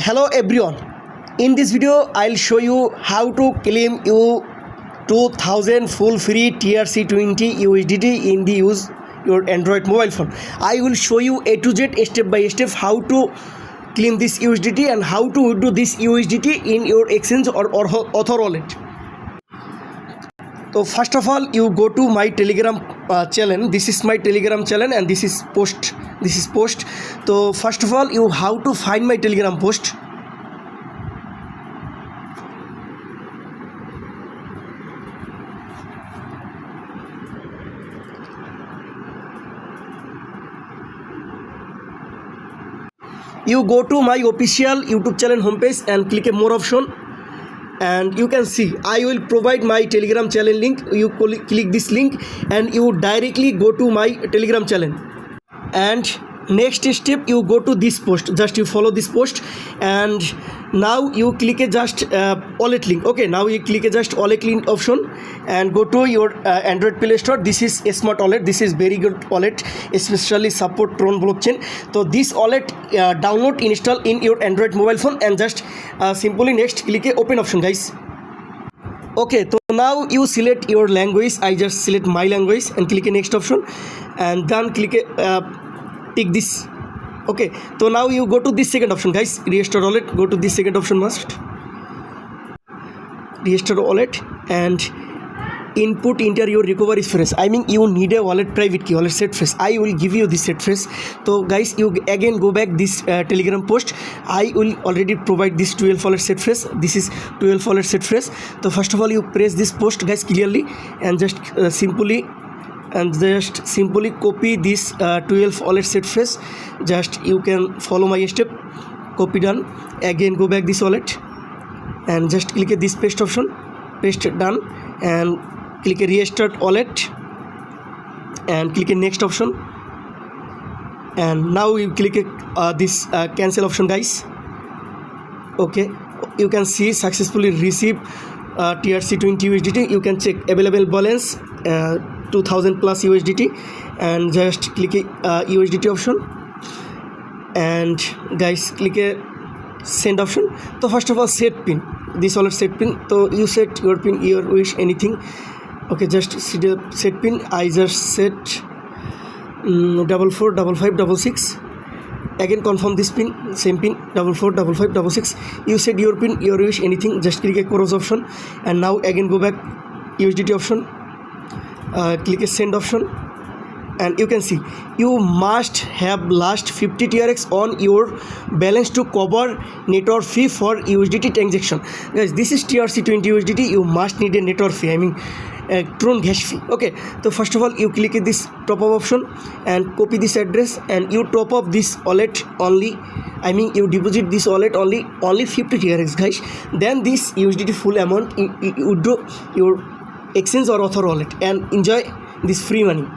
Hello everyone. In this video I'll show you how to claim you 2000 full free TRC20 USDT in the use your Android mobile phone. I will show you A to Z step by step how to claim this USDT and how to withdraw this USDT in your exchange or Author wallet. So first of all you go to my Telegram channel. This is my Telegram channel and this is post. So first of all you how to find my Telegram post. You go to my official YouTube channel homepage and click a more option, and you can see I will provide my Telegram channel link. You click this link and you directly go to my Telegram channel, and next step you go to this post. Just you follow this post and now you click a just wallet link. Okay, now you click a just wallet link option and go to your Android Play Store. This is a smart wallet. This is very good wallet, especially support Tron blockchain. So this wallet download, install in your Android mobile phone, and just simply next click a open option, guys. Okay, so now you select your language. I just select my language and click a next option, and then click a tick this. Okay, so now you go to this second option, guys, register wallet. Go to this second option, must register wallet and input enter your recovery phrase. I mean you need a wallet private key, wallet set phrase. I will give you this set phrase. So guys, you again go back this Telegram post. I will already provide this 12 wallet set phrase. This is 12 wallet set phrase. So first of all you press this post, guys, clearly, and just simply copy this 12 wallet set phrase. Just you can follow my step. Copy done. Again go back this wallet and just click this paste option. Paste done, and click a restart wallet and click a next option, and now you click this cancel option, guys. Okay, you can see successfully receive TRC20 USDT. You can check available balance 2000 plus USDT, and just click a USDT option, and guys click a send option. So first of all set pin, this wallet set pin. So you set your pin, your wish, anything. Okay, just set pin. I just set 445566. Again confirm this pin, same pin 445566. You set your pin, your wish, anything. Just click a cross option, and now again go back USDT option. Click a send option, and you can see you must have last 50 TRX on your balance to cover network fee for USDT transaction. Guys, this is TRC20 USDT. You must need a network fee, I mean Tron gas fee. Okay, so first of all you click this top up option and copy this address, and you top up this wallet only, I mean you deposit this wallet only 50 TRX, guys. Then this USDT full amount you withdraw your exchange or Author wallet and enjoy this free money.